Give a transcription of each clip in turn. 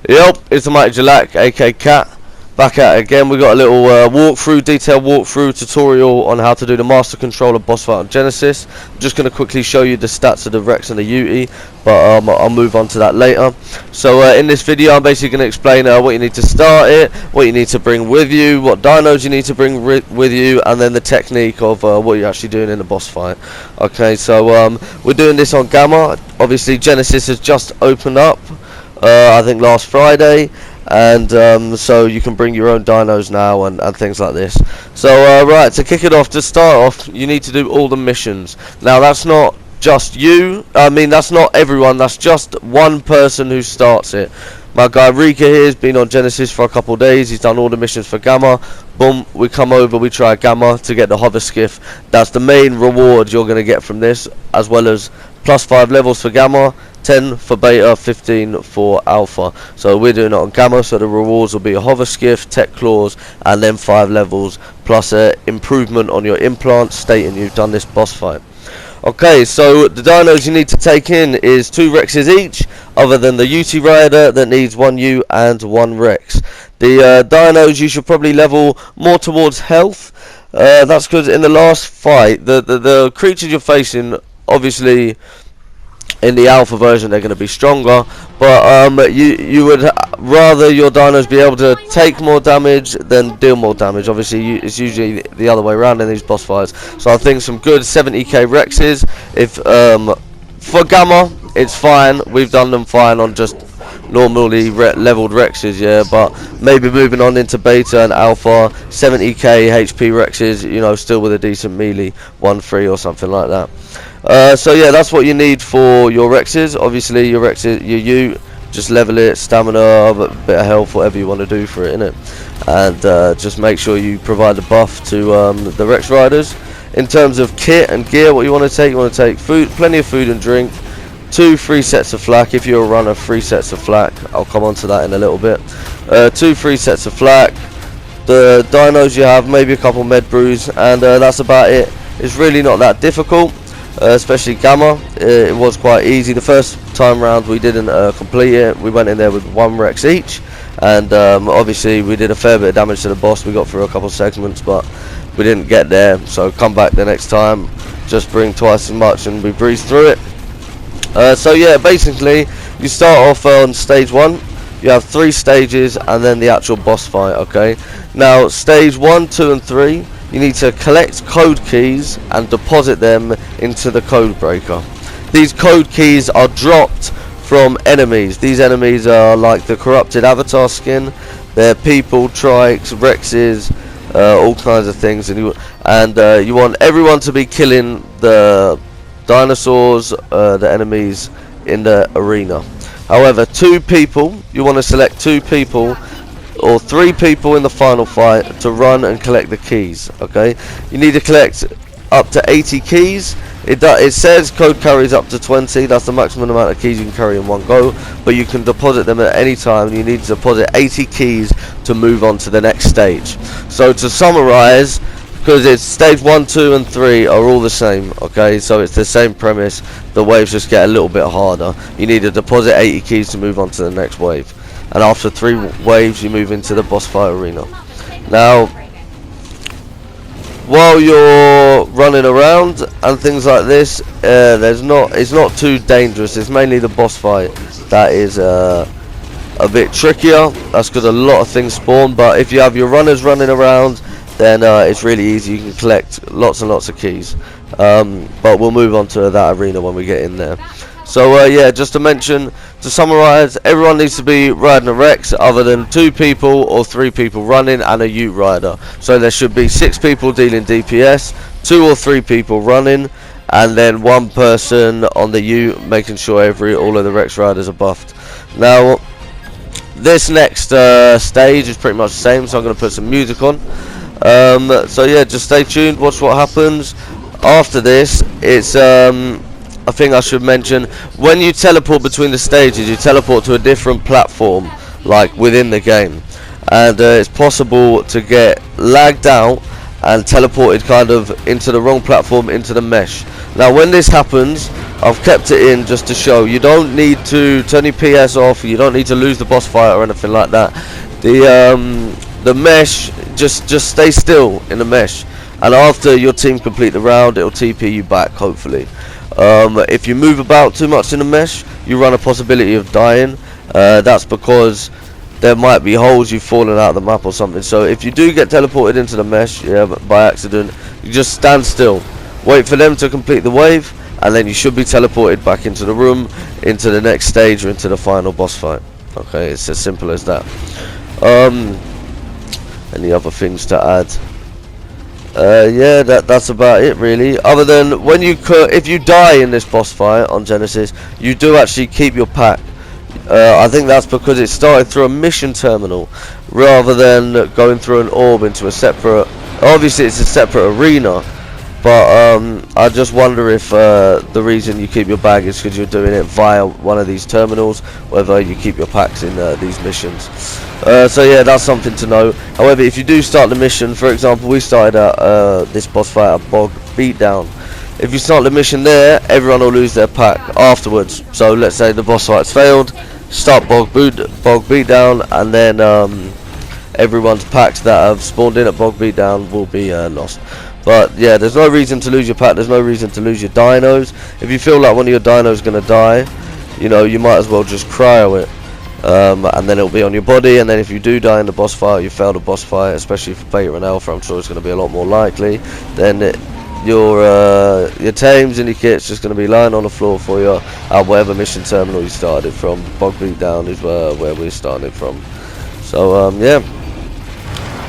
Yep, it's the Mighty Jalak, aka Cat, back at it again. We got a little detailed walkthrough tutorial on how to do the Master Controller boss fight on Genesis. I'm just going to quickly show you the stats of the Rex and the Uti, but I'll move on to that later. So in this video, I'm basically going to explain what you need to start it, what you need to bring with you, what dinos you need to bring with you, and then the technique of what you're actually doing in the boss fight. Okay, so we're doing this on Gamma. Obviously, Genesis has just opened up. I think last Friday, and so you can bring your own dinos now and things like this. So right, to kick it off, to start off, you need to do all the missions. Now that's not just you, that's not everyone, that's just one person who starts it. My guy Rika here has been on Genesis for a couple of days. He's done all the missions for Gamma. Boom, we come over, we try Gamma to get the hover skiff. That's the main reward you're going to get from this, as well as +5 levels for Gamma, 10 for Beta, 15 for Alpha. So we're doing it on Gamma, so the rewards will be a hover skiff, tech claws, and then 5 levels, plus an improvement on your implant stating you've done this boss fight. Okay, so the dinos you need to take in is 2 Rexes each, other than the UT Rider that needs 1 U and 1 Rex. The dinos you should probably level more towards health. That's because in the last fight, the creatures you're facing, obviously in the alpha version they're going to be stronger, but you would rather your dinos be able to take more damage than deal more damage. Obviously it's usually the other way around in these boss fights. So I think some good 70k Rexes, if for Gamma it's fine, we've done them fine on just normally leveled Rexes, yeah, but maybe moving on into Beta and Alpha, 70k HP Rexes, you know, still with a decent melee 1-3 or something like that. So yeah, that's what you need for your Rexes. Obviously your Rexes, your U, just level it, stamina, a bit of health, whatever you want to do for it, innit? And just make sure you provide the buff to the Rex Riders. In terms of kit and gear, what you want to take food, plenty of food and drink, 2 sets of flak. If you're a runner, 3 sets of flak. I'll come on to that in a little bit. 2 sets of flak. The dinos you have, maybe a couple med brews, and that's about it. It's really not that difficult. Especially Gamma, it was quite easy. The first time round we didn't complete it. We went in there with 1 Rex each, and obviously we did a fair bit of damage to the boss. We got through a couple of segments, but we didn't get there, so come back the next time, just bring twice as much and we breeze through it. So yeah, basically you start off on stage 1. You have 3 stages and then the actual boss fight. Okay, now stage 1, 2 and 3, you need to collect code keys and deposit them into the code breaker. These code keys are dropped from enemies. These enemies are like the corrupted avatar skin. They're people, trikes, Rexes, all kinds of things, and you want everyone to be killing the dinosaurs, the enemies in the arena. However, 2 people, you want to select 2 people or 3 people in the final fight to run and collect the keys. Okay, you need to collect up to 80 keys. It says code carries up to 20. That's the maximum amount of keys you can carry in one go, but you can deposit them at any time. You need to deposit 80 keys to move on to the next stage. So to summarize, because it's stage 1, 2 and 3 are all the same, okay, so it's the same premise, the waves just get a little bit harder. You need to deposit 80 keys to move on to the next wave, and after 3 waves you move into the boss fight arena. Now while you're running around and things like this, it's not too dangerous. It's mainly the boss fight that is a bit trickier. That's because a lot of things spawn, but if you have your runners running around, then it's really easy. You can collect lots and lots of keys, but we'll move on to that arena when we get in there. So yeah, just to mention, to summarize, everyone needs to be riding a Rex other than 2 people or 3 people running and a Ute Rider. So there should be 6 people dealing DPS, 2 or 3 people running, and then 1 person on the Ute making sure all of the Rex Riders are buffed. Now this next stage is pretty much the same, so I'm going to put some music on. So yeah, just stay tuned, watch what happens. After this, it's I think I should mention, when you teleport between the stages, you teleport to a different platform, like within the game, and it's possible to get lagged out and teleported kind of into the wrong platform, into the mesh. Now when this happens, I've kept it in just to show you don't need to turn your PS off, you don't need to lose the boss fight or anything like that. The mesh, just stay still in the mesh, and after your team complete the round, it'll TP you back, hopefully. If you move about too much in the mesh, you run a possibility of dying. That's because there might be holes, you've fallen out of the map or something. So if you do get teleported into the mesh, by accident, you just stand still, wait for them to complete the wave, and then you should be teleported back into the room, into the next stage, or into the final boss fight. Okay, it's as simple as that. Any other things to add? Yeah, that's about it really. Other than when if you die in this boss fight on Genesis, you do actually keep your pack. I think that's because it started through a mission terminal rather than going through an orb into a separate. Obviously, it's a separate arena, but I just wonder if the reason you keep your bag is because you're doing it via one of these terminals, whether you keep your packs in these missions. So yeah, that's something to know. However, if you do start the mission, for example, we started at this boss fight at Bog Beatdown. If you start the mission there, everyone will lose their pack afterwards. So let's say the boss fight's failed, start Bog Beatdown, and then everyone's packs that have spawned in at Bog Beatdown will be lost. But yeah, there's no reason to lose your pack, there's no reason to lose your dinos. If you feel like one of your dinos is going to die, you know, you might as well just cryo it. And then it'll be on your body, and then if you do die in the boss fight, you fail the boss fight, especially for beta and alpha, I'm sure it's going to be a lot more likely, then your tames and your kit's just going to be lying on the floor for you at whatever mission terminal you started from. Bog Beatdown is where we started from. So yeah,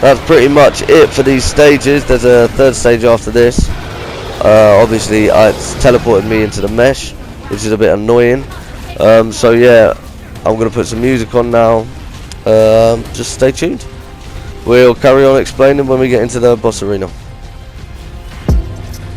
that's pretty much it for these stages. There's a third stage after this. Obviously it's teleported me into the mesh, which is a bit annoying. So yeah, I'm going to put some music on now. Just stay tuned. We'll carry on explaining when we get into the boss arena.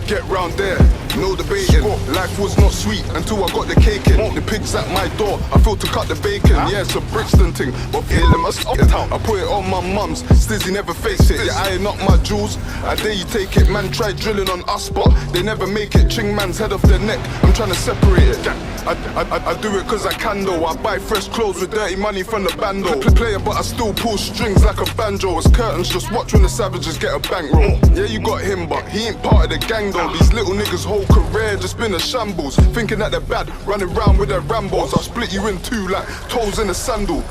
Get round there, no debating. Life was not sweet until I got the cake in. The pigs at my door, I feel to cut the bacon. Yeah, it's a Brixton thing, but feeling must up the town. I put it on my mum's, Stizzy never face it. Yeah, I ain't not my jewels. I dare you take it, man. Try drilling on us, but they never make it. Ching man's head off their neck. I'm trying to separate it. I do it cause I can though. I buy fresh clothes with dirty money from the bando. Player, but I still pull strings like a banjo. It's curtains, just watch when the savages get a bankroll. Yeah, you got him, but he ain't part of the gang though. These little niggas' whole career just been a shambles. Thinking that they're bad, running around with their Rambos. I'll split you in two like toes in a sandal.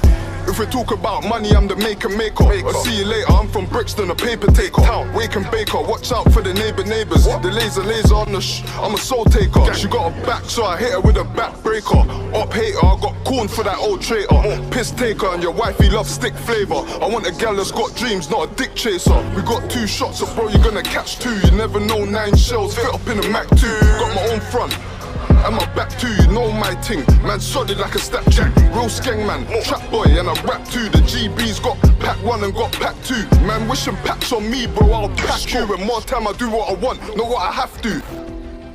If we talk about money, I'm the maker. I'll see you later, I'm from Brixton, a paper taker. Wake and baker, watch out for the neighbors. The laser on the I'm a soul taker. She got a back, so I hit her with a back breaker. Up hater, I got corn for that old traitor. Piss taker, and your wifey loves stick flavor. I want a gal that's got dreams, not a dick chaser. We got 2 shots, so bro, you're gonna catch 2. You never know, 9 shells fit up in a Mac 2. Got my own front and my back too, you know my ting. Man solid like a Snapchat, real skeng man, trap boy and I rap too. The GB's got pack 1 and got pack 2. Man wishing packs on me bro, I'll pack you. And more time I do what I want, not what I have to.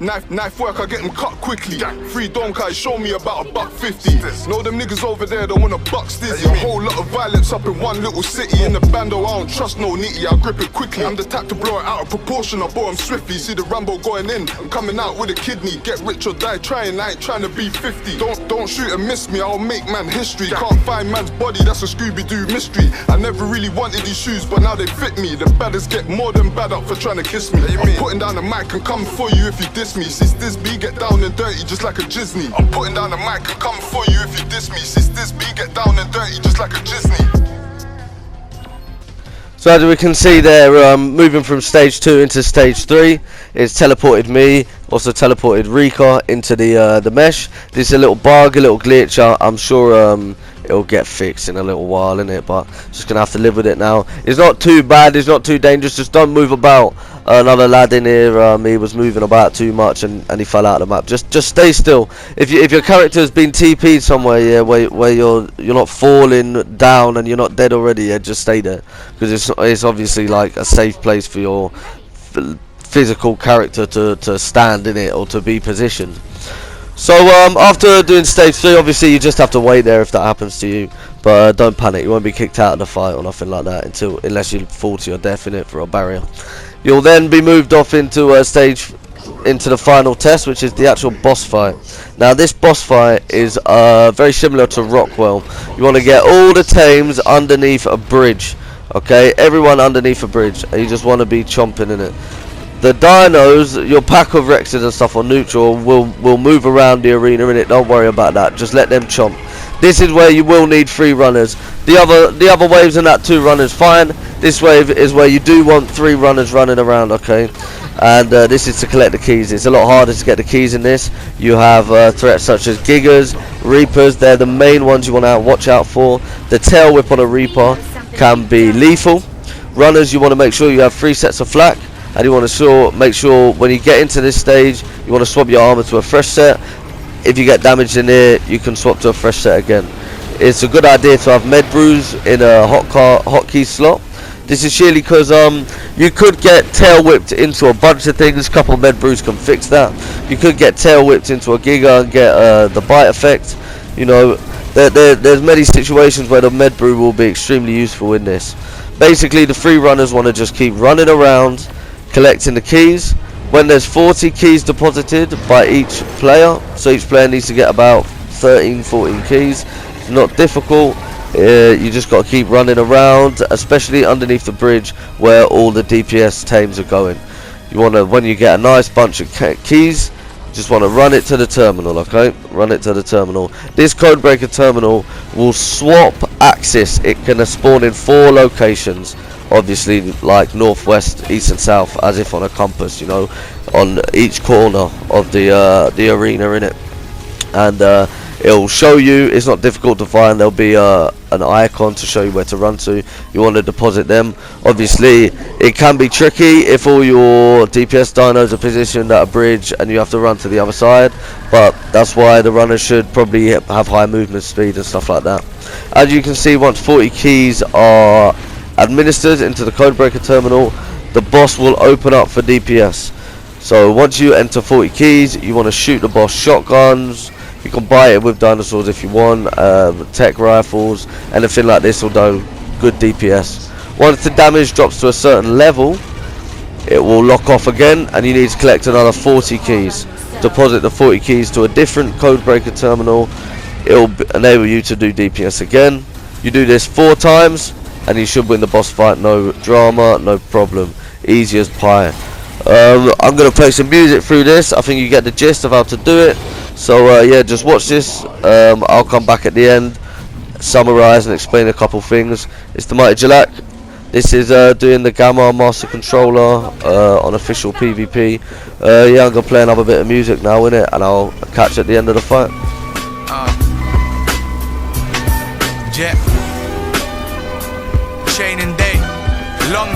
Knife work, I get them cut quickly. Free donkai, show me about $1.50. Know them niggas over there don't wanna buck stizzy. A whole lot of violence up in one little city. In the bando, I don't trust no nitty, I grip it quickly. I'm the type to blow it out of proportion, I bought him swiftly. See the Rambo going in, I'm coming out with a kidney. Get rich or die trying, I ain't trying to be 50. Don't shoot and miss me, I'll make man history. Can't find man's body, that's a Scooby-Doo mystery. I never really wanted these shoes, but now they fit me. The badders get more than bad up for trying to kiss me. I'm putting down the mic and come for you if you diss me. Since this B get down and dirty just like a Disney. I'm putting down the mic and come for you if you diss me. Since this B get down and dirty just like a Disney. So as we can see there, moving from stage 2 into stage 3, it's teleported me, also teleported Rika into the mesh. This is a little bug, a little glitch. I'm sure it'll get fixed in a little while, innit? But just gonna have to live with it now. It's not too bad, it's not too dangerous. Just don't move about. Another lad in here, he was moving about too much and he fell out of the map. Just stay still. If your character has been TP'd somewhere, yeah, where you're not falling down and you're not dead already, yeah, just stay there, because it's obviously like a safe place for your physical character to stand in it or to be positioned. So after doing stage 3, obviously you just have to wait there if that happens to you, but don't panic. You won't be kicked out of the fight or nothing like that unless you fall to your death in it for a barrier. You'll then be moved off into stage into the final test, which is the actual boss fight. Now this boss fight is very similar to Rockwell. You want to get all the tames underneath a bridge, okay, everyone underneath a bridge, and you just want to be chomping in it. The dinos, your pack of Rexes and stuff on neutral will move around the arena in it. Don't worry about that, just let them chomp. This is where you will need 3 runners. The other waves in that 2 runners fine. This wave is where you do want 3 runners running around, okay? And this is to collect the keys. It's a lot harder to get the keys in this. You have threats such as Gigas, Reapers. They're the main ones you want to watch out for. The tail whip on a Reaper can be lethal. Runners, you want to make sure you have 3 sets of flak, and you want to make sure when you get into this stage, you want to swap your armor to a fresh set. If you get damaged in here, you can swap to a fresh set again. It's a good idea to have med brews in a hotkey slot. This is sheerly because you could get tail whipped into a bunch of things. A couple of med brews can fix that. You could get tail whipped into a Giga and get the bite effect. You know, there's many situations where the med brew will be extremely useful in this. Basically, the 3 runners want to just keep running around, collecting the keys. When there's 40 keys deposited by each player, so each player needs to get about 13-14 keys. It's not difficult. You just got to keep running around, especially underneath the bridge where all the DPS tames are going. You want to, when you get a nice bunch of keys, just want to run it to the terminal, okay? Run it to the terminal. This codebreaker terminal will swap axis. It can spawn in 4 locations, obviously, like northwest, east and south, as if on a compass, you know, on each corner of the arena in it. And it'll show you. It's not difficult to find. There'll be an icon to show you where to run to. You want to deposit them. Obviously, it can be tricky if all your DPS dinos are positioned at a bridge and you have to run to the other side, but that's why the runners should probably have high movement speed and stuff like that. As you can see, once 40 keys are administered into the codebreaker terminal, the boss will open up for DPS. So once you enter 40 keys, you want to shoot the boss shotguns. You can buy it with dinosaurs if you want, tech rifles, anything like this will do good DPS. Once the damage drops to a certain level, it will lock off again, and you need to collect another 40 keys. Deposit the 40 keys to a different codebreaker terminal. It will enable you to do DPS again. You do this 4 times, and you should win the boss fight. No drama, no problem. Easy as pie. I'm going to play some music through this. I think you get the gist of how to do it. So yeah, just watch this. I'll come back at the end, summarize and explain a couple things. It's the Mighty Jalak. This is doing the Gamma Master Controller on official PvP. Yeah, I'm going to play another bit of music now, innit? And I'll catch at the end of the fight. Jet, Shane and Day, long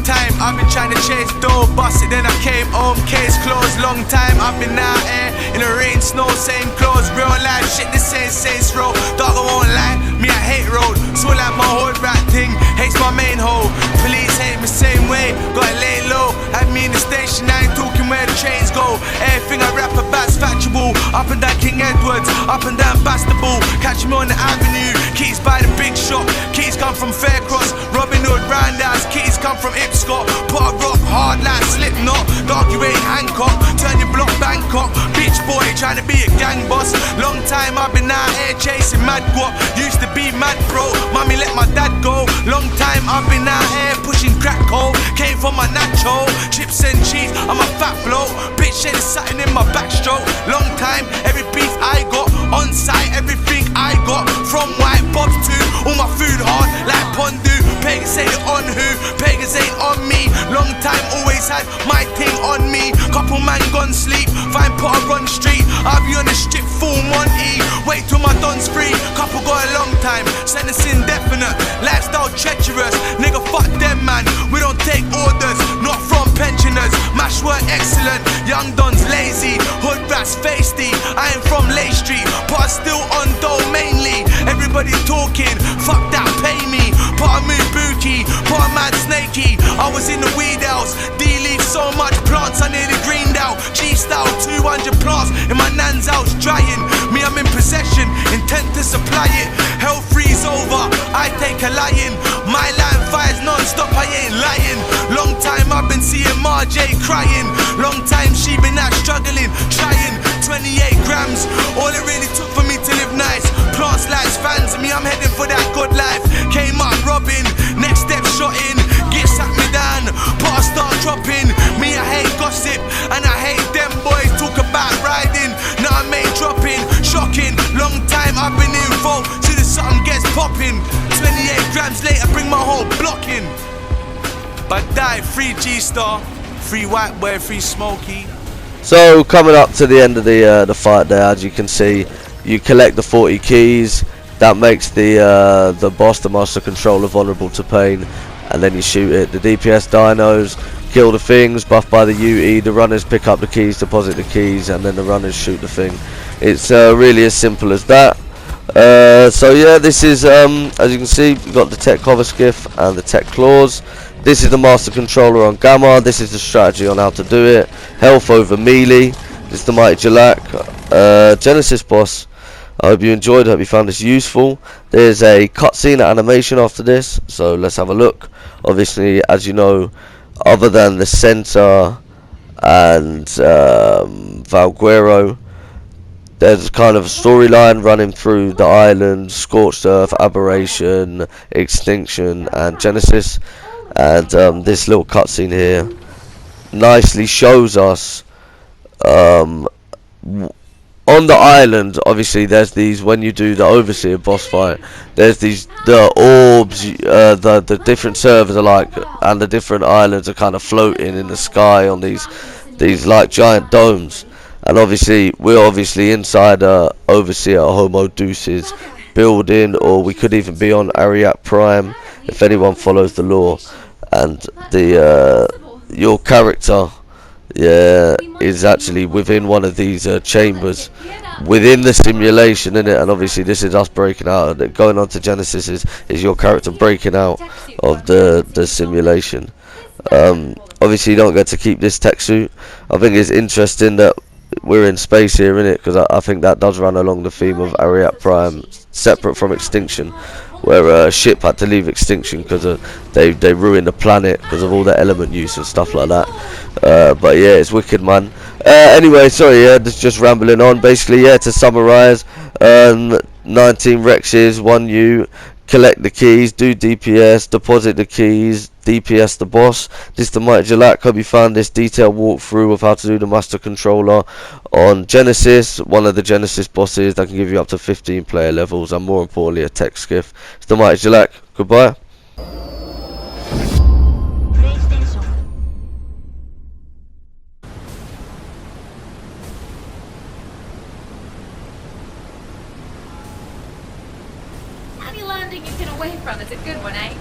time, I've been trying to chase dough, busted, then I came home, case closed. Long time, I've been out here in the rain, snow, same clothes. Real life shit, this ain't Saints Row. Dog, I won't lie, me I hate road. So like my whole rat thing, hates my main hoe. Police hate me same way, gotta lay low. Had me in the station, I ain't talking where the trains go. Everything I rap about's factual. Up and down King Edwards, up and down Bastable. Catch me on the avenue, keys by the big shop. Keys come from Faircross, Robin Hood, Roundhouse. Keys come from Ipscott, put a rock hard like Slipknot. Dog, you ain't Hancock, turn your block Bangkok. Bitch boy, trying to be a gang boss. Long time I've been out here chasing mad guap. Used to be mad bro, mommy let my dad go. Long time I've been out here pushing crack coal. Came from my nacho, chips and cheese, I'm a fat bloke. Bitch said it's something in my backstroke. Long time, every beef I got, on site everything I got. From white bobs to all my food hard like Pondu. Pagans say it on who, pagans ain't on me. Long time always had my thing on me. Couple man gone sleep, fine Potter on street. I'll be on the strip full Monty. Wait till my don's free, couple got a long time. Sentence indefinite, lifestyle treacherous. Nigga fuck them man, we don't take orders, not from pensioners. Mash work excellent, young don's lazy. Hood rats feisty, I ain't from Lay Street, but I'm still on dough mainly. Everybody talking, fuck that pay me. But I move bookie, but I'm mad snaky. I was in the weed house, D-leaf so much plants I nearly greened out. G-style 200 plants in my nan's house drying. Me I'm in possession, intent to supply it. Hell freeze over, I take a lion. My line fires non-stop, I ain't lying. Long time I've been seeing Marge RJ crying. Long time she been out struggling, trying. 28 grams, all it really took for me to live nice. Plants, lights, fans, me, I'm heading for that good life. Came up robbing, next step shotting. Get sat me down, but I start dropping. Me, I hate gossip, and I hate them boys talk about riding. Now I'm ain't dropping, shocking. Long time I've been involved, till the something gets popping. 28 grams later, bring my whole block in. But die, free G-Star, free White Boy, free Smokey. So coming up to the end of the fight there, as you can see, you collect the 40 keys. That makes the boss, the Master Controller, vulnerable to pain, and then you shoot it. The DPS dinos kill the things, buffed by the UE. The runners pick up the keys, deposit the keys, and then the runners shoot the thing. It's really as simple as that. So yeah, this is as you can see, we've got the tech cover skiff and the tech claws. This is the Master Controller on Gamma. This is the strategy on how to do it. Health over melee. This is the Mighty Jalak. Genesis boss. I hope you enjoyed. I hope you found this useful. There's a cutscene animation after this, so let's have a look. Obviously, as you know, other than the center and Valguero, there's kind of a storyline running through the island: Scorched Earth, Aberration, Extinction, and Genesis. And this little cutscene here nicely shows us on the island. Obviously, there's these, when you do the Overseer boss fight, there's these, the orbs, the different servers are like, and the different islands are kind of floating in the sky on these like giant domes. And obviously, we're obviously inside Overseer Homo Deuce's building, or we could even be on Ariat Prime if anyone follows the lore. And your character, is actually within one of these chambers within the simulation, innit? And obviously this is us breaking out, and going on to Genesis is your character breaking out of the simulation. Obviously you don't get to keep this tech suit. I think it's interesting that we're in space here, innit? Because I think that does run along the theme of Ariat Prime, separate from Extinction, where a ship had to leave Extinction because they ruined the planet because of all the element use and stuff like that. But yeah, it's wicked, man. Anyway, sorry, just rambling on. Basically, to summarize, 19 Rexes, 1 U, collect the keys, do DPS, deposit the keys, DPS the boss. This is the Mighty Jalak. Hope you found this detailed walkthrough of how to do the Master Controller on Genesis, one of the Genesis bosses that can give you up to 15 player levels, and more importantly a tech skiff. It's the Mighty Jalak. Goodbye. Happy landing you've been away from. It's a good one, eh?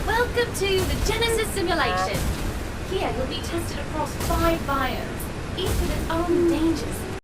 Welcome to the Genesis simulation. Here you'll be tested across 5 biomes, each with its own dangers